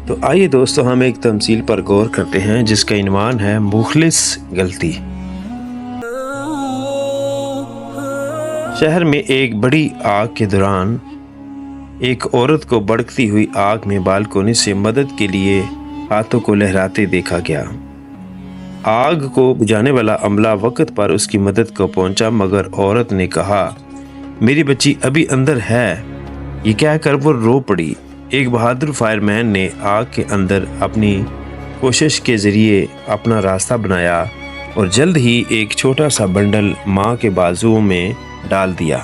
تو آئیے دوستو ہم ایک تمثیل پر غور کرتے ہیں جس کا عنوان ہے مخلص غلطی۔ شہر میں ایک بڑی آگ کے دوران ایک عورت کو بھڑکتی ہوئی آگ میں بالکونی سے مدد کے لیے ہاتھوں کو لہراتے دیکھا گیا۔ آگ کو بجھانے والا عملہ وقت پر اس کی مدد کو پہنچا، مگر عورت نے کہا میری بچی ابھی اندر ہے، یہ کہہ کر وہ رو پڑی۔ ایک بہادر فائر مین نے آگ کے اندر اپنی کوشش کے ذریعے اپنا راستہ بنایا اور جلد ہی ایک چھوٹا سا بنڈل ماں کے بازوؤں میں ڈال دیا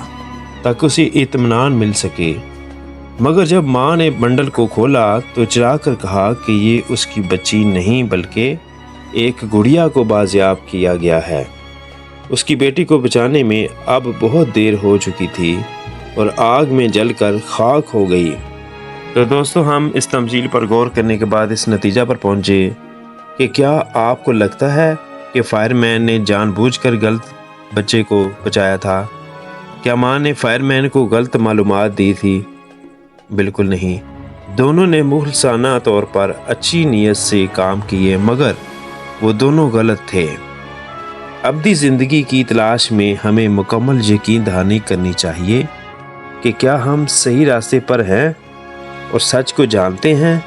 تاکہ اسے اطمینان مل سکے۔ مگر جب ماں نے بنڈل کو کھولا تو چلا کر کہا کہ یہ اس کی بچی نہیں بلکہ ایک گڑیا کو بازیاب کیا گیا ہے۔ اس کی بیٹی کو بچانے میں اب بہت دیر ہو چکی تھی اور آگ میں جل کر خاک ہو گئی۔ تو دوستو ہم اس تمثیل پر غور کرنے کے بعد اس نتیجہ پر پہنچے کہ کیا آپ کو لگتا ہے کہ فائر مین نے جان بوجھ کر غلط بچے کو بچایا تھا؟ کیا ماں نے فائر مین کو غلط معلومات دی تھی؟ بالکل نہیں، دونوں نے مخلصانہ طور پر اچھی نیت سے کام کیے، مگر وہ دونوں غلط تھے۔ ابدی زندگی کی تلاش میں ہمیں مکمل یقین دہانی کرنی چاہیے کہ کیا ہم صحیح راستے پر ہیں اور سچ کو جانتے ہیں،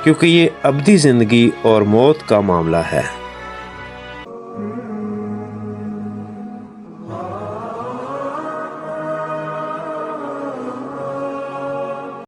کیونکہ یہ ابدی زندگی اور موت کا معاملہ ہے۔